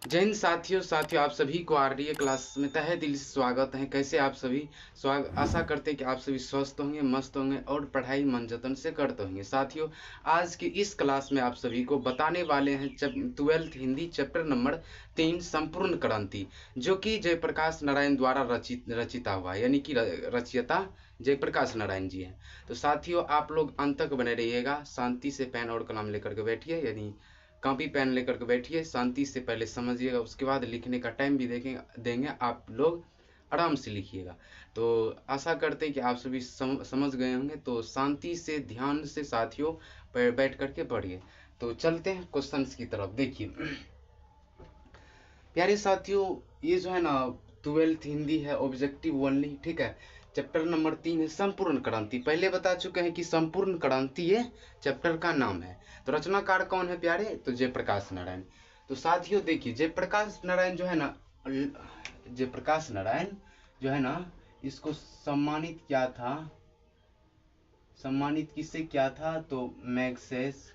जय हिंद साथियों आप सभी को आरडीए क्लास में तहे दिल से स्वागत है। कैसे आप सभी आशा करते हैं कि आप सभी स्वस्थ होंगे, मस्त होंगे और पढ़ाई मन जतन से करते होंगे। साथियों, आज की इस क्लास में आप सभी को बताने वाले हैं 12th हिंदी चैप्टर नंबर 3 संपूर्ण क्रांति, जो कि जयप्रकाश नारायण द्वारा रचिता हुआ है, यानी कि रचयिता जयप्रकाश नारायण जी हैं। तो साथियों, आप लोग अंत तक बने रहिएगा। शांति से पेन और कलम लेकर के बैठिए, यानी कॉपी पेन लेकर के बैठिए। शांति से पहले समझिएगा, उसके बाद लिखने का टाइम भी देंगे आप लोग, आराम से लिखिएगा। तो आशा करते हैं कि आप सभी समझ गए होंगे। तो शांति से ध्यान से साथियों बैठ करके पढ़िए। तो चलते हैं क्वेश्चंस की तरफ। देखिए प्यारे साथियों, ये जो है ना 12th हिंदी है, ऑब्जेक्टिव ओनली, ठीक है। चैप्टर नंबर 3 है संपूर्ण क्रांति। पहले बता चुके हैं कि संपूर्ण क्रांति ये चैप्टर का नाम है। तो रचनाकार कौन है प्यारे? तो जयप्रकाश नारायण। तो साथियों देखिए, जयप्रकाश नारायण जो है ना, जयप्रकाश नारायण जो है ना, इसको सम्मानित किया था। सम्मानित किससे किया था? तो मैग्सेस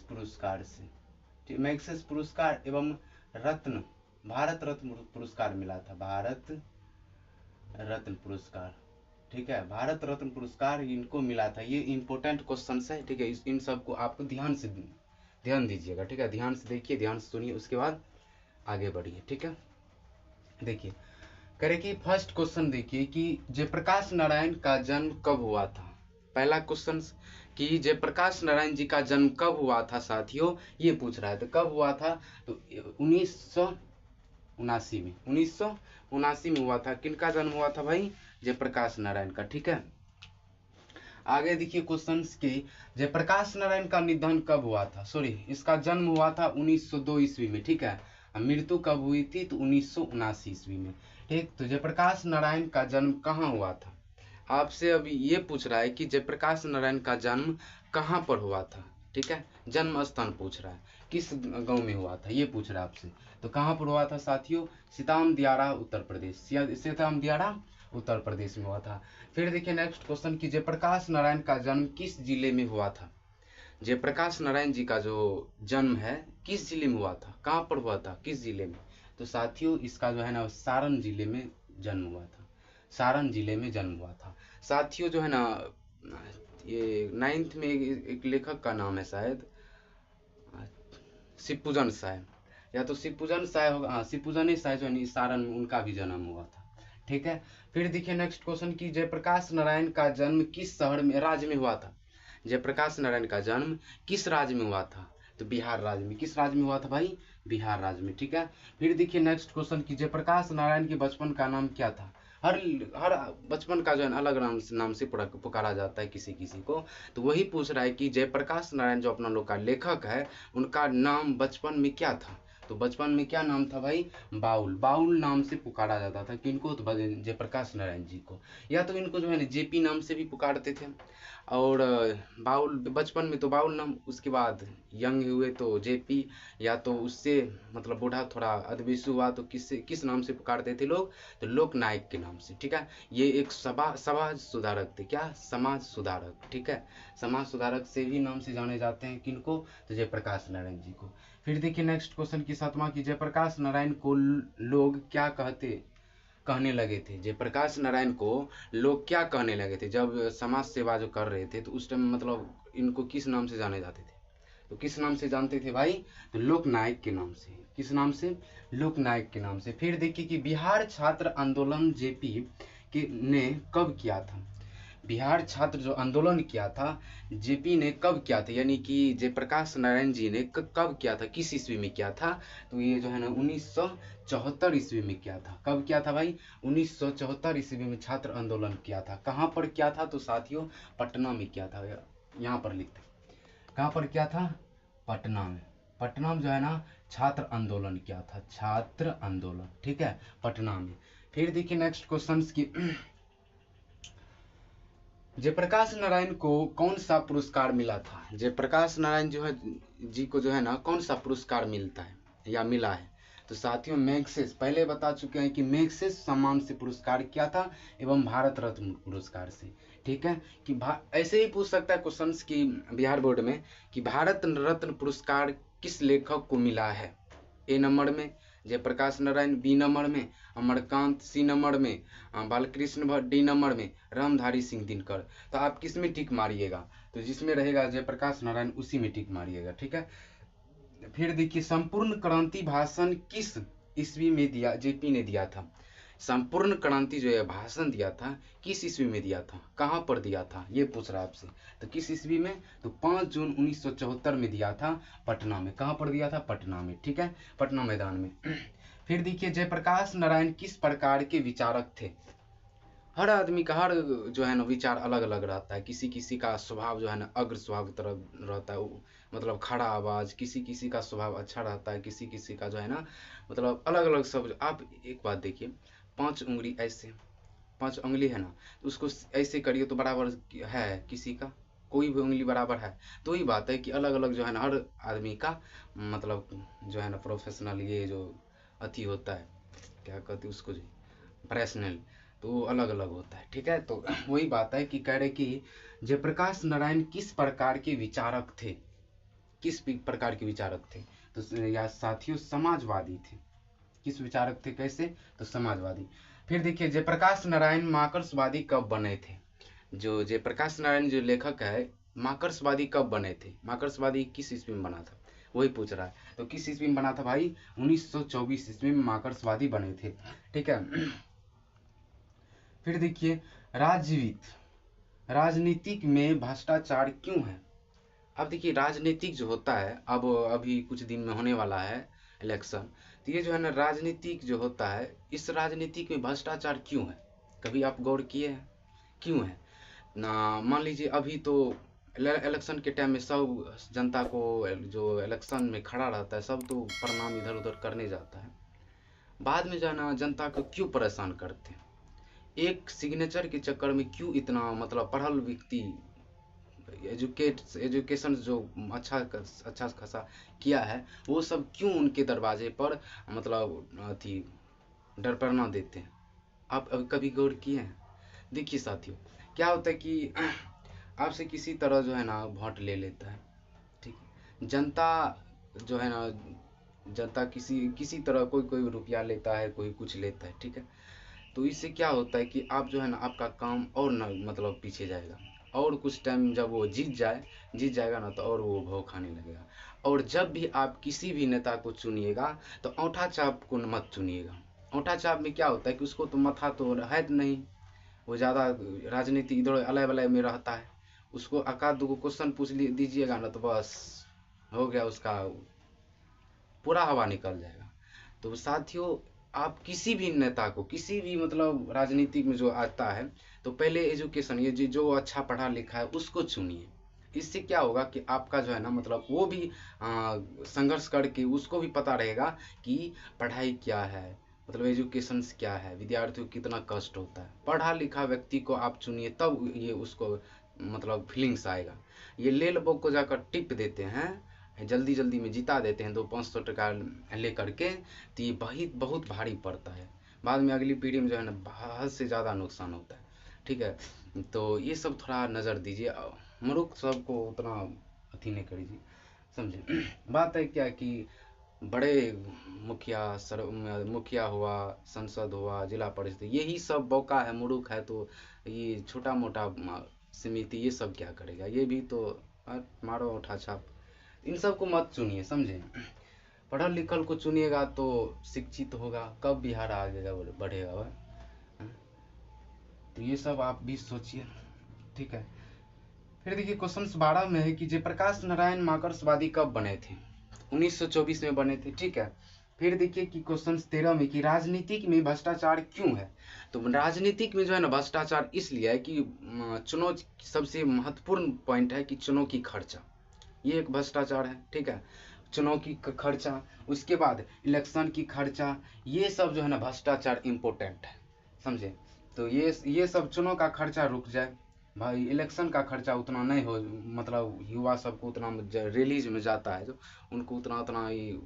पुरस्कार से। मैग्सेस पुरस्कार एवं रत्न, भारत रत्न पुरस्कार मिला था। भारत रत्न पुरस्कार, ठीक है, भारत रत्न पुरस्कार इनको मिला था। ये इंपॉर्टेंट क्वेश्चन है, ठीक है। इन सब को आपको ध्यान दीजिएगा, ठीक है। ध्यान से देखिए, ध्यान से सुनिए, उसके बाद आगे बढ़िए, ठीक है। देखिए करे कि फर्स्ट क्वेश्चन देखिए कि जयप्रकाश नारायण का जन्म कब हुआ था। पहला क्वेश्चन कि जयप्रकाश नारायण जी का जन्म कब हुआ था साथियों, ये पूछ रहा है। तो कब हुआ था? तो 1979 में। 1979 में हुआ था। किनका जन्म हुआ था भाई? जयप्रकाश नारायण का, ठीक है। आगे देखिए क्वेश्चन के, जयप्रकाश नारायण का निधन कब हुआ था? सॉरी, इसका जन्म हुआ था 1902 ईस्वी में, ठीक है। मृत्यु कब हुई थी? तो 1979 ईस्वी में, ठीक। तो जयप्रकाश नारायण का जन्म कहाँ हुआ था? आपसे अभी ये पूछ रहा है कि जयप्रकाश नारायण का जन्म कहाँ पर हुआ था, ठीक है। जन्म स्थान पूछ रहा है, किस गांव में हुआ था, ये पूछ रहा है आपसे। तो कहाँ पर हुआ था साथियों? सीताम दियारा, उत्तर प्रदेश। सीताम दियारा, उत्तर प्रदेश में हुआ था। फिर देखिए नेक्स्ट क्वेश्चन कि जयप्रकाश नारायण का जन्म किस जिले में हुआ था? जयप्रकाश नारायण जी का जो जन्म है किस जिले में हुआ था? कहाँ पर हुआ था, किस जिले में? तो साथियों, इसका जो है ना सारण जिले में जन्म हुआ था। सारण जिले में जन्म हुआ था। साथियों जो है ना, ये 9th में एक लेखक का नाम है शायद शिवपूजन साय, या तो शिवपूजन साय होगा। हाँ, शिवपूजन साय जो है सारण में, उनका भी जन्म हुआ था, ठीक है। फिर देखिए नेक्स्ट क्वेश्चन की जयप्रकाश नारायण का जन्म किस शहर में, राज्य में हुआ था? जयप्रकाश नारायण का जन्म किस राज्य में हुआ था? तो बिहार राज्य में। किस राज्य में हुआ था भाई? बिहार राज्य में, ठीक है। फिर देखिए नेक्स्ट क्वेश्चन की जयप्रकाश नारायण के बचपन का नाम क्या था? हर हर बचपन का जो है अलग नाम से पुकारा जाता है किसी किसी को। तो वही पूछ रहा है कि जयप्रकाश नारायण जो अपना लोग का लेखक है, उनका नाम बचपन में क्या था? तो बचपन में क्या नाम था भाई? बाउल। बाउल नाम से पुकारा जाता था। किनको? तो जयप्रकाश नारायण जी को। या तो इनको जो है ना जेपी नाम से भी पुकारते थे। और बाउल बचपन में तो बाउल नाम, उसके बाद यंग हुए तो जेपी, या तो उससे मतलब बूढ़ा थोड़ा अधवेशु हुआ तो किस नाम से पुकारते थे लोग? तो लोक नायक के नाम से, ठीक है। ये एक समाज सुधारक थे। क्या? समाज सुधारक, ठीक है। समाज सुधारक से भी नाम से जाने जाते हैं। किनको? तो जयप्रकाश नारायण जी को। फिर देखिए नेक्स्ट क्वेश्चन की 7वां की जयप्रकाश नारायण को लोग क्या कहने लगे थे? जयप्रकाश नारायण को लोग क्या कहने लगे थे जब समाज सेवा जो कर रहे थे? तो उस टाइम मतलब इनको किस नाम से जाने जाते थे? तो किस नाम से जानते थे भाई? तो लोक नायक के नाम से। किस नाम से? लोक नायक के नाम से। फिर देखिए कि बिहार छात्र आंदोलन जेपी ने कब किया था? बिहार छात्र जो आंदोलन किया था, जेपी ने कब किया था, यानी कि जयप्रकाश नारायण जी ने कब किया था, किस ईस्वी में किया था? तो ये जो है ना 1974 ईस्वी में किया था। कब किया था भाई? 1974 ईस्वी में छात्र आंदोलन किया था। कहाँ पर किया था? तो साथियों पटना में किया था। यहाँ पर लिखते, कहाँ पर किया था? पटना में। पटना में जो है ना छात्र आंदोलन किया था। छात्र आंदोलन, ठीक है, पटना में। फिर देखिए नेक्स्ट क्वेश्चन की जयप्रकाश नारायण को कौन सा पुरस्कार मिला था? जयप्रकाश नारायण जो है जी को जो है ना कौन सा पुरस्कार मिलता है या मिला है? तो साथियों मैग्सेस, पहले बता चुके हैं कि मैग्सेस सम्मान से पुरस्कार किया था एवं भारत रत्न पुरस्कार से, ठीक है, कि ऐसे ही पूछ सकता है क्वेश्चंस की बिहार बोर्ड में कि भारत रत्न पुरस्कार किस लेखक को मिला है। ए नंबर में जयप्रकाश नारायण, बी नंबर में अमरकांत, सी नंबर में बालकृष्ण भट्ट, डी नंबर में रामधारी सिंह दिनकर। तो आप किस में टिक मारिएगा, तो जिसमें रहेगा जयप्रकाश नारायण उसी में टिक मारिएगा। ठीक है, फिर देखिए संपूर्ण क्रांति भाषण किस ईस्वी में दिया, जेपी ने दिया था। संपूर्ण क्रांति जो है भाषण दिया था किस ईस्वी में दिया था, कहाँ पर दिया था, ये पूछ रहा है आपसे। तो किस ईस्वी में, तो 5 जून 1974 में दिया था, पटना में। कहाँ पर दिया था, पटना में। ठीक है, पटना मैदान में। फिर देखिए जयप्रकाश नारायण किस प्रकार के विचारक थे। हर आदमी का हर जो है ना विचार अलग अलग रहता है। किसी किसी का स्वभाव जो है ना अग्र स्वभाव की तरह रहता है, मतलब खड़ा आवाज। किसी किसी का स्वभाव अच्छा रहता है, किसी किसी का जो है ना मतलब अलग अलग सब। आप एक बात देखिए, 5 उंगली ऐसे, 5 उंगली है ना, तो उसको ऐसे करिए तो बराबर है किसी का, कोई भी उंगली बराबर है। तो वही बात है कि अलग अलग जो है ना हर आदमी का मतलब जो है ना प्रोफेशनल ये जो अति होता है, क्या कहते हैं उसको जी, पर्सनल, तो वो अलग अलग होता है। ठीक है, तो वही बात है कि कह रहे कि जयप्रकाश नारायण किस प्रकार के विचारक थे, किस प्रकार के विचारक थे। तो या साथियों समाजवादी थे। किस विचारक थे, कैसे, तो समाजवादी। फिर देखिए जयप्रकाश नारायण मार्क्सवादी कब बने थे। जो जयप्रकाश नारायण जो लेखक है मार्क्सवादी कब बने थे, मार्क्सवादी किस ईस्वी में बना था, वही पूछ रहा है। तो किस ईस्वी में बना था भाई, 1924 ईस्वी में मार्क्सवादी बने थे। ठीक है, फिर देखिए राजनीतिक में भ्रष्टाचार क्यों है। अब देखिए राजनीतिक जो होता है, अब अभी कुछ दिन में होने वाला है इलेक्शन, तो ये जो है ना राजनीतिक जो होता है, इस राजनीतिक में भ्रष्टाचार क्यों है, कभी आप गौर किए हैं क्यों है ना। मान लीजिए अभी तो इलेक्शन के टाइम में सब जनता को जो इलेक्शन में खड़ा रहता है सब तो प्रणाम इधर उधर करने जाता है, बाद में जो है ना जनता को क्यों परेशान करते हैं, एक सिग्नेचर के चक्कर में क्यों इतना मतलब पढ़ल व्यक्ति एजुकेशन जो अच्छा अच्छा खासा किया है वो सब क्यों उनके दरवाजे पर मतलब अथी डरपना देते हैं। आप कभी गौर किए हैं। देखिए साथियों क्या होता है कि आपसे किसी तरह जो है ना वोट ले लेता है, ठीक है, जनता जो है ना, जनता किसी किसी तरह कोई कोई रुपया लेता है, कोई कुछ लेता है, ठीक है। तो इससे क्या होता है कि आप जो है ना आपका काम और ना मतलब पीछे जाएगा, और कुछ टाइम जब वो जीत जाएगा ना तो और वो भाव खाने लगेगा। और जब भी आप किसी भी नेता को चुनिएगा तो औंठा छाप को मत चुनिएगा। औंठा छाप में क्या होता है कि उसको तो मथा तो है नहीं, वो ज़्यादा राजनीति इधर अलग अलग में रहता है, उसको एकाध दो क्वेश्चन पूछ दीजिएगा ना तो बस हो गया, उसका पूरा हवा निकल जाएगा। तो साथियों आप किसी भी नेता को, किसी भी मतलब राजनीति में जो आता है, तो पहले एजुकेशन ये जो अच्छा पढ़ा लिखा है उसको चुनिए। इससे क्या होगा कि आपका जो है ना मतलब वो भी संघर्ष करके उसको भी पता रहेगा कि पढ़ाई क्या है, मतलब एजुकेशन क्या है, विद्यार्थियों को कितना कष्ट होता है। पढ़ा लिखा व्यक्ति को आप चुनिए तब ये उसको मतलब फीलिंग्स आएगा। ये लेल बुक को जाकर टिप देते हैं, जल्दी जल्दी में जिता देते हैं 200-500 टका ले करके, तो ये बहुत भारी पड़ता है। बाद में अगली पीढ़ी में जो है ना हद से ज़्यादा नुकसान होता है। ठीक है, तो ये सब थोड़ा नज़र दीजिए, मूर्ख सबको उतना अथी नहीं करिए, समझे। बात है क्या कि बड़े मुखिया हुआ, संसद हुआ, जिला परिषद, यही सब बौका है, मूर्ख है, तो ये छोटा मोटा समिति ये सब क्या करेगा, ये भी तो मारो उठा छाप। इन सब को मत चुनिए, समझे। पढ़ल लिखल को चुनिएगा तो शिक्षित होगा, कब बिहार आगे बढ़ेगा वह। तो ये सब आप भी सोचिए, ठीक है। फिर देखिए क्वेश्चन 12 में है कि जयप्रकाश नारायण मार्क्सवादी कब बने थे, 1924 में बने थे, ठीक है। फिर देखिए कि क्वेश्चन 13 में कि राजनीतिक में भ्रष्टाचार क्यों है। तो राजनीतिक में जो है ना भ्रष्टाचार इसलिए है कि चुनाव सबसे महत्वपूर्ण पॉइंट है कि चुनाव की खर्चा, ये एक भ्रष्टाचार है, ठीक है। चुनाव की खर्चा, उसके बाद इलेक्शन की खर्चा, ये सब जो है ना भ्रष्टाचार इम्पोर्टेंट है, समझे। तो ये सब चुनाव का खर्चा रुक जाए भाई, इलेक्शन का खर्चा उतना नहीं हो, मतलब युवा सबको उतना रैलीज में जाता है जो उनको उतना उतना ये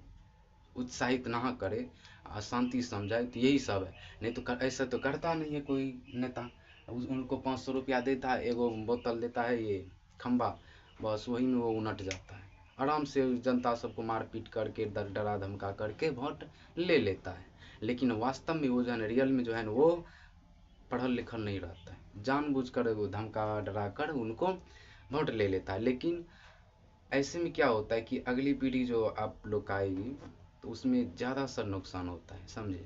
उत्साहित ना करे, शांति समझाए, तो यही सब है। नहीं तो ऐसा तो करता नहीं है कोई नेता, उनको 500 रुपया देता है, एगो बोतल देता है ये खंबा, बस वही में वो उनट जाता है, आराम से जनता सबको मारपीट करके डरा धमका करके वोट ले लेता है। लेकिन वास्तव में वो जो है रियल में जो है वो पढ़ल लिखल नहीं रहता है, जानबूझकर वो धमका डरा कर उनको वोट ले लेता है। लेकिन ऐसे में क्या होता है कि अगली पीढ़ी जो आप लोग का आएगी तो उसमें ज़्यादा सर नुकसान होता है, समझे।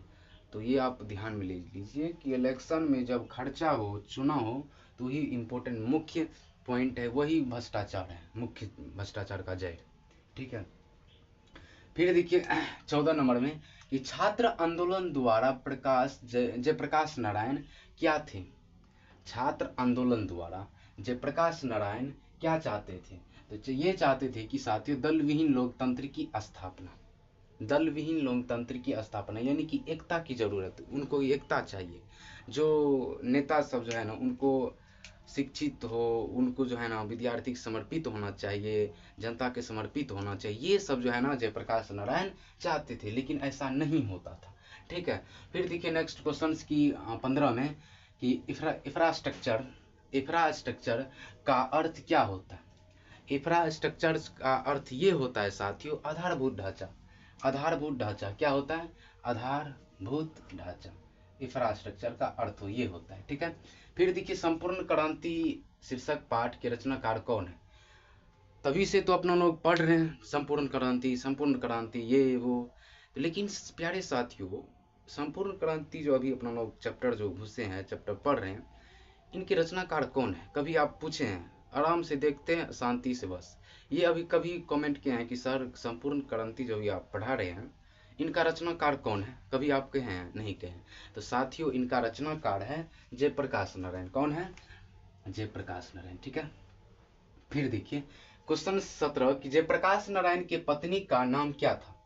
तो ये आप ध्यान में ले लीजिए कि इलेक्शन में जब खर्चा हो, चुनाव हो, तो ही इम्पोर्टेंट मुख्य पॉइंट है, वही भ्रष्टाचार है, मुख्य भ्रष्टाचार का जड़। ठीक है। फिर देखिए 14 नंबर में कि छात्र आंदोलन द्वारा जयप्रकाश नारायण क्या थे। छात्र आंदोलन द्वारा जयप्रकाश नारायण क्या चाहते थे, तो ये चाहते थे कि साथियों दल विहीन लोकतंत्र की स्थापना, दल विहीन लोकतंत्र की स्थापना, यानी कि एकता की जरूरत, उनको एकता चाहिए। जो नेता सब जो है ना उनको शिक्षित हो, उनको जो है ना विद्यार्थी समर्पित होना चाहिए, जनता के समर्पित होना चाहिए, ये सब जो है ना जयप्रकाश नारायण चाहते थे, लेकिन ऐसा नहीं होता था। ठीक है। फिर देखिए नेक्स्ट क्वेश्चन की 15 में कि इंफ्रास्ट्रक्चर का अर्थ क्या होता है। इंफ्रास्ट्रक्चर का अर्थ ये होता है साथियों आधारभूत ढांचा। आधारभूत ढांचा क्या होता है, आधारभूत ढांचा, इंफ्रास्ट्रक्चर का अर्थ ये होता है। ठीक है। फिर देखिए संपूर्ण क्रांति शीर्षक पाठ के रचनाकार कौन है। तभी से तो अपना लोग पढ़ रहे हैं संपूर्ण क्रांति ये वो, लेकिन प्यारे साथियों संपूर्ण क्रांति जो अभी अपना लोग चैप्टर जो घुसे हैं, चैप्टर पढ़ रहे हैं, इनके रचनाकार कौन है, कभी आप पूछे हैं। आराम से देखते हैं शांति से, बस ये अभी कभी कमेंट किए हैं कि सर संपूर्ण क्रांति जो भी आप पढ़ा रहे हैं इनका रचनाकार कौन है, कभी आप कहे हैं, नहीं कहे। तो साथियों इनका रचनाकार है जयप्रकाश नारायण। कौन है, जयप्रकाश नारायण। ठीक है। फिर देखिए क्वेश्चन 17 कि जयप्रकाश नारायण की पत्नी का नाम क्या था।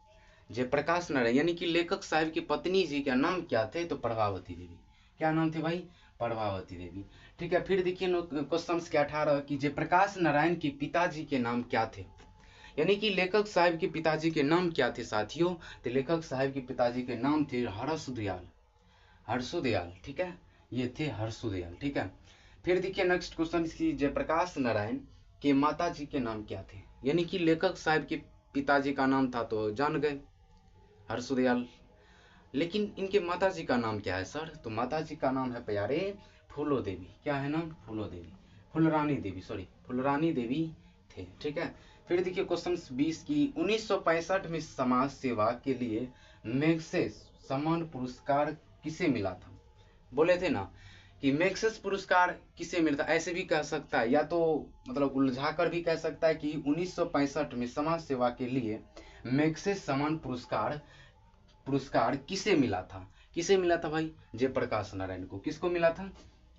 जयप्रकाश नारायण यानी कि लेखक साहब की पत्नी जी का नाम क्या थे, तो प्रभावती देवी। क्या नाम थे भाई, प्रभावती देवी। ठीक है। फिर देखिए क्वेश्चन के 18 कि जयप्रकाश नारायण के पिताजी के नाम क्या थे, यानी कि लेखक साहब के पिताजी के नाम क्या थे साथियों, तो लेखक साहब के पिताजी के नाम थे हर्षदयाल, हर्षदयाल। ठीक है, ये थे हर्षदयाल। ठीक है। फिर देखिए नेक्स्ट क्वेश्चन की जयप्रकाश नारायण के माता जी के नाम क्या थे, यानी कि लेखक साहब के पिताजी का नाम था तो जान गए हर्षदयाल, लेकिन इनके माता जी का नाम क्या है सर, तो माता जी का नाम है प्यारे फूलो देवी। क्या है नाम, फूलो देवी, फुलरानी देवी, सॉरी फुलरानी देवी थे। ठीक है। फिर देखिए क्वेश्चन 20 की 1965 में समाज सेवा के लिए मैग्सेस सम्मान पुरस्कार किसे मिला था। बोले थे ना कि मैग्सेस पुरस्कार किसे मिलता, ऐसे भी कह सकता है, या तो मतलब उलझा कर भी कह सकता है कि 1965 में समाज सेवा के लिए मैग्सेस सम्मान पुरस्कार किसे मिला था। किसे मिला था भाई, जयप्रकाश नारायण को। किसको मिला था,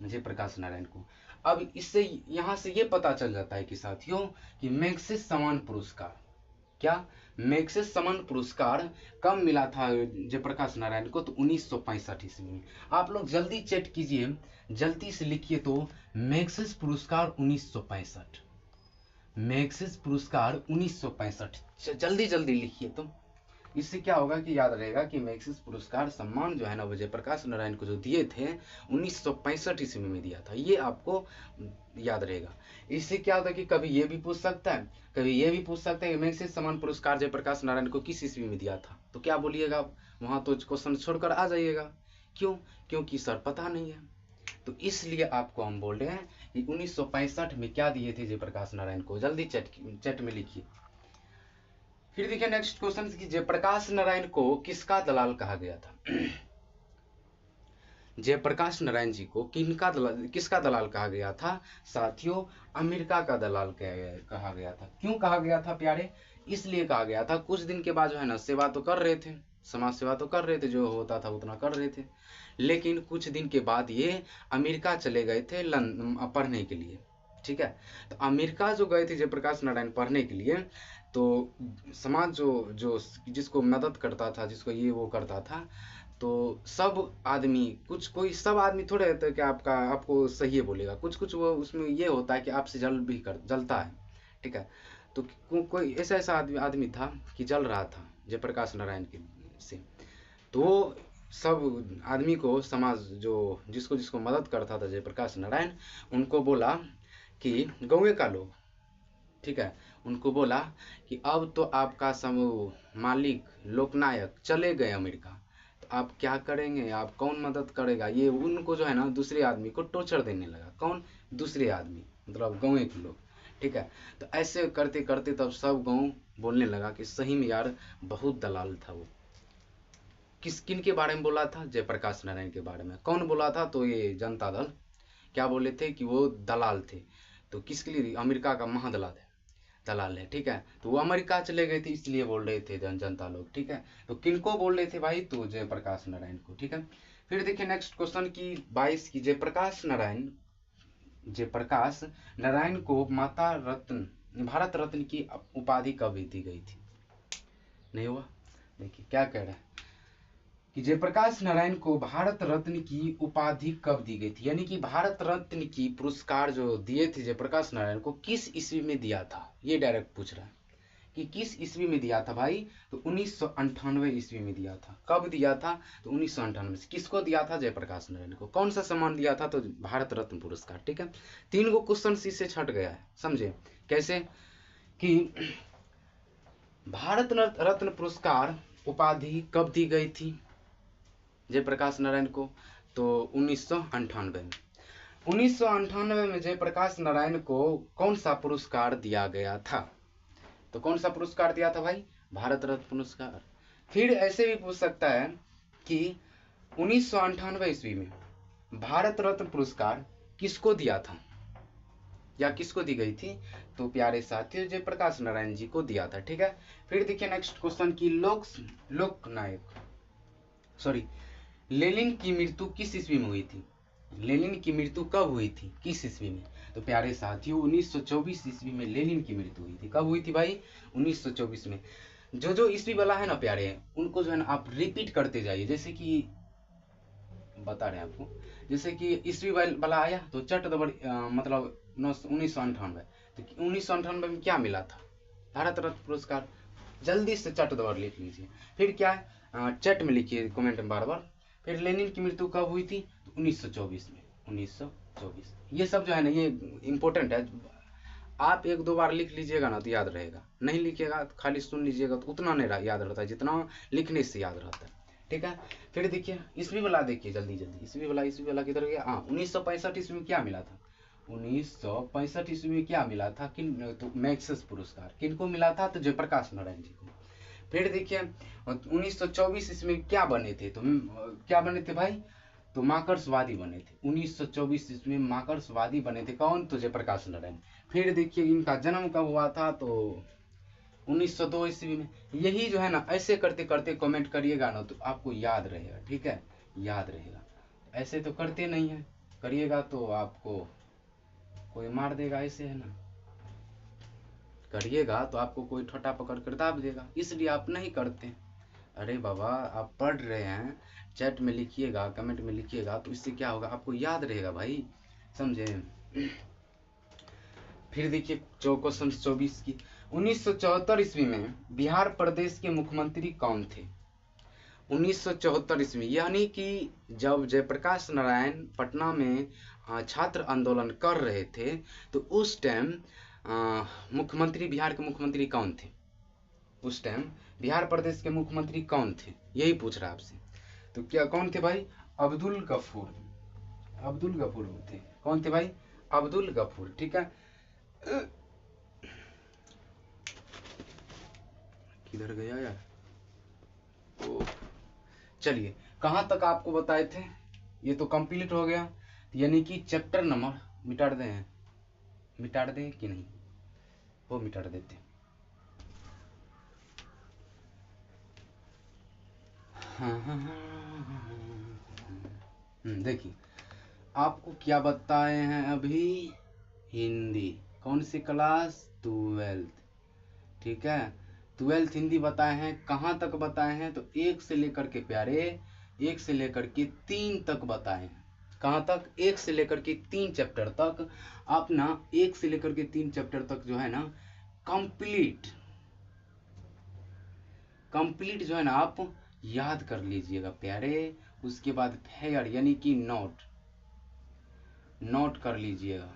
जयप्रकाश नारायण को। अब इससे यहां से ये पता चल जाता है कि साथियों कि मैग्सेस सम्मान पुरस्कार, क्या मैग्सेस सम्मान पुरस्कार कब मिला था जयप्रकाश नारायण को, तो 1965 ईस्वी में। आप लोग जल्दी चेक कीजिए, जल्दी से लिखिए तो मैग्सेस पुरस्कार 1965, मैग्सेस पुरस्कार 1965, जल्दी जल्दी लिखिए तो इससे क्या होगा कि याद रहेगा कि मैग्सेस पुरस्कार सम्मान जो है ना वो जयप्रकाश नारायण को जो दिए थे 1965 ईस्वी में दिया था, ये आपको याद रहेगा। इससे क्या होता है कि कभी ये भी पूछ सकता है, कभी ये भी पूछ सकता है कि मैग्सेस सम्मान पुरस्कार जयप्रकाश नारायण को किस ईस्वी में दिया था, तो क्या बोलिएगा आप, वहां तो क्वेश्चन छोड़कर आ जाइएगा। क्यों, क्योंकि सर पता नहीं है, तो इसलिए आपको हम बोल रहे हैं कि 1965 में क्या दिए थे जयप्रकाश नारायण को, जल्दी चैट में लिखिए। फिर देखिए नेक्स्ट क्वेश्चन कि जयप्रकाश नारायण को किसका दलाल कहा गया था। जयप्रकाश नारायण जी को किसका दलाल कहा गया था साथियों, अमेरिका का दलाल कहा गया था। क्यों कहा गया था प्यारे, इसलिए कहा गया था कुछ दिन के बाद जो है ना सेवा तो कर रहे थे, समाज सेवा तो कर रहे थे, जो होता था उतना कर रहे थे, लेकिन कुछ दिन के बाद ये अमेरिका चले गए थे पढ़ने के लिए। ठीक है। तो अमेरिका जो गए थे जयप्रकाश नारायण पढ़ने के लिए, तो समाज जो जिसको मदद करता था, जिसको ये वो करता था, तो सब आदमी कोई सब आदमी थोड़े रहता है कि आपको सही बोलेगा, कुछ वो उसमें ये होता है कि आपसे जलता है। ठीक है। तो कोई ऐसा आदमी था कि जल रहा था जयप्रकाश नारायण के से, तो सब आदमी को, समाज जो जिसको जिसको मदद करता था जयप्रकाश नारायण, उनको बोला कि गाँव का लोग, ठीक है, उनको बोला कि अब तो आपका समूह मालिक लोकनायक चले गए अमेरिका, तो आप क्या करेंगे, आप कौन मदद करेगा, ये उनको जो है ना दूसरे आदमी को टॉर्चर देने लगा। कौन? दूसरे आदमी, मतलब गाँव के लोग, ठीक है। तो ऐसे करते करते तब सब गाँव बोलने लगा कि सही में यार बहुत दलाल था वो। किन के बारे में बोला था? जयप्रकाश नारायण के बारे में। कौन बोला था? तो ये जनता दल क्या बोले थे कि वो दलाल थे। तो किसके लिए? अमेरिका का दलाल है, ठीक है। तो वो अमेरिका चले गए थे इसलिए बोल रहे थे जनता लोग, ठीक है। तो किनको बोल रहे थे भाई? तो जयप्रकाश नारायण को, ठीक है। फिर देखिए नेक्स्ट क्वेश्चन की 22 की, जयप्रकाश नारायण को माता रत्न, भारत रत्न की उपाधि कब दी गई थी? नहीं हुआ। देखिए क्या कह रहा है कि जयप्रकाश नारायण को भारत रत्न की उपाधि कब दी गई थी, यानी कि भारत रत्न की पुरस्कार जो दिए थे जयप्रकाश नारायण को किस ईस्वी में दिया था, ये डायरेक्ट पूछ रहा है कि किस ईस्वी में दिया था भाई? तो 1998 ईस्वी में दिया था। कब दिया था? तो 1998 से। किसको दिया था? जयप्रकाश नारायण को। कौन सा सम्मान दिया था? तो भारत रत्न पुरस्कार, ठीक है। 3 गो क्वेश्चन इससे छट गया है, समझे कैसे? कि भारत रत्न पुरस्कार उपाधि कब दी गई थी जयप्रकाश नारायण को? तो 1998 में। 1998 में जयप्रकाश नारायण को कौन सा पुरस्कार दिया गया था? तो कौन सा पुरस्कार दिया था भाई? भारत रत्न पुरस्कार। फिर ऐसे भी पूछ सकता है कि 1998 ईस्वी में भारत रत्न पुरस्कार किसको दिया था या किसको दी गई थी? तो प्यारे साथियों जयप्रकाश नारायण जी को दिया था, ठीक है। फिर देखिए नेक्स्ट क्वेश्चन की लेनिन की मृत्यु किस ईस्वी में हुई थी? लेनिन की मृत्यु कब हुई थी, किस ईस्वी में? तो प्यारे साथियों 1924 ईस्वी में लेनिन की मृत्यु हुई थी। कब हुई थी भाई? 1924 में। जो ईस्वी वाला है ना प्यारे, उनको जो है ना आप रिपीट करते जाइए। जैसे कि बता रहे हैं आपको, जैसे कि ईस्वी वाला आया तो चट दबड़ मतलब 1998। तो 1998 में क्या मिला था? भारत रत्न पुरस्कार। जल्दी से चट दबड़ लिख लीजिए। फिर क्या है, चट में लिखिए कमेंट में बार बार। फिर लेनिन की मृत्यु कब हुई थी? तो 1924 में। 1924। ये सब जो है ना ये इंपॉर्टेंट है। आप 1-2 बार लिख लीजिएगा ना तो याद रहेगा, नहीं लिखिएगा तो खाली सुन लीजिएगा तो उतना नहीं याद रहता है जितना लिखने से याद रहता है, ठीक है। फिर देखिए ईस्वी वाला, देखिए जल्दी जल्दी ईस्वी वाला किधर गया? हाँ 1965 ईस्वी में क्या मिला था? 1965 ईस्वी में क्या मिला था? तो मैक्सेस पुरस्कार किनको मिला था? तो जयप्रकाश नारायण जी को। फिर देखिए 1924 ईस्वी में क्या बने थे? तो क्या बने थे भाई? तो मार्क्सवादी बने थे। 1924 ईस्वी में मार्क्सवादी बने थे। कौन? तो जयप्रकाश नारायण। फिर देखिए इनका जन्म कब हुआ था? तो 1902 ईस्वी में। यही जो है ना ऐसे करते करते कमेंट करिएगा ना तो आपको याद रहेगा, ठीक है, याद रहेगा। ऐसे तो करते नहीं है, करिएगा तो आपको कोई मार देगा, ऐसे है ना, करिएगा तो आपको कोई ठोटा पकड़ कर दाब देगा, इसलिए आप नहीं करते। अरे बाबा आप पढ़ रहे हैं, चैट में लिखिएगा, कमेंट में लिखिएगा, तो इससे क्या होगा, आपको याद रहेगा भाई, समझे। फिर देखिए जो क्वेश्चन 24 की, 1974 ईस्वी में बिहार प्रदेश के मुख्यमंत्री कौन थे? 1974 ईस्वी, यानी कि जब जयप्रकाश नारायण पटना में छात्र आंदोलन कर रहे थे तो उस टाइम मुख्यमंत्री, बिहार के मुख्यमंत्री कौन थे? उस टाइम बिहार प्रदेश के मुख्यमंत्री कौन थे, यही पूछ रहा आपसे। तो क्या कौन थे भाई? अब्दुल गफूर थे। कौन थे भाई? अब्दुल गफूर, ठीक है। किधर गया यार? चलिए कहां तक आपको बताए थे, ये तो कंप्लीट हो गया, यानी कि चैप्टर नंबर मिटा दें कि नहीं? वो मिटा देते। देखिए आपको क्या बताए हैं अभी? हिंदी। कौन सी क्लास? 12th, ठीक है। 12th हिंदी बताए हैं। कहाँ तक बताए हैं? तो 1 से लेकर के प्यारे 1 से लेकर के 3 तक बताए हैं। कहाँ तक? 1 से लेकर के 3 चैप्टर तक। आप ना 1 से लेकर के 3 चैप्टर तक जो है ना कंप्लीट जो है ना आप याद कर लीजिएगा प्यारे। उसके बाद फेयर यानी कि नोट, नोट कर लीजिएगा।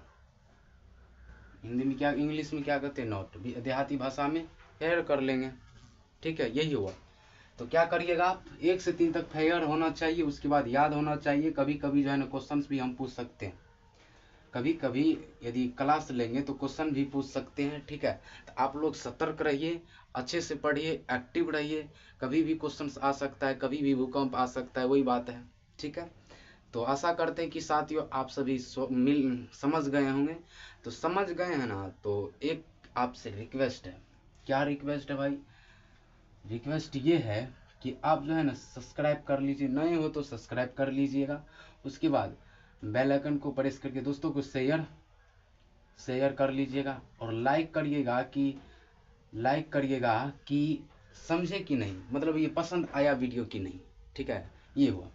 हिंदी में क्या, इंग्लिश में क्या कहते हैं नोट, देहाती भाषा में फेयर कर लेंगे। ठीक है, यही हुआ। तो क्या करिएगा आप, 1 से 3 तक फेयर होना चाहिए, उसके बाद याद होना चाहिए। कभी कभी जो है ना क्वेश्चंस भी हम पूछ सकते हैं, कभी कभी यदि क्लास लेंगे तो क्वेश्चन भी पूछ सकते हैं। ठीक है, तो आप लोग सतर्क रहिए, अच्छे से पढ़िए, एक्टिव रहिए। कभी भी क्वेश्चन आ सकता है, कभी भी भूकंप आ सकता है, वही बात है। ठीक है, तो आशा करते हैं कि साथियों आप सभी समझ गए होंगे। तो समझ गए हैं ना, तो एक आपसे रिक्वेस्ट है। क्या रिक्वेस्ट है भाई? रिक्वेस्ट ये है कि आप जो है ना सब्सक्राइब कर लीजिए, नए हो तो सब्सक्राइब कर लीजिएगा। उसके बाद बेल आइकन को प्रेस करके दोस्तों को शेयर कर लीजिएगा, और लाइक करिएगा कि समझे कि नहीं, मतलब ये पसंद आया वीडियो की नहीं। ठीक है, ये हुआ।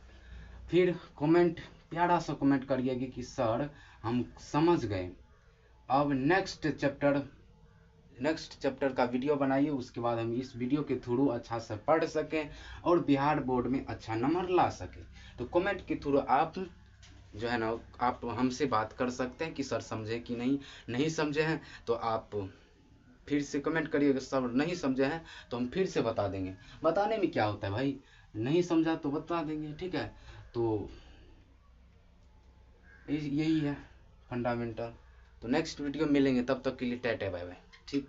फिर कमेंट, प्यारा सा कमेंट करिएगा कि सर हम समझ गए, अब नेक्स्ट चैप्टर का वीडियो बनाइए, उसके बाद हम इस वीडियो के थ्रू अच्छा से पढ़ सकें और बिहार बोर्ड में अच्छा नंबर ला सकें। तो कमेंट के थ्रू आप जो है ना, आप हमसे बात कर सकते हैं कि सर समझे कि नहीं समझे हैं तो आप फिर से कमेंट करिएगा। सर नहीं समझे हैं तो हम फिर से बता देंगे। बताने में क्या होता है भाई, नहीं समझा तो बता देंगे। ठीक है, तो यही है फंडामेंटल। तो नेक्स्ट वीडियो मिलेंगे, तब तक के लिए टाटा बाय बाय। ठीक।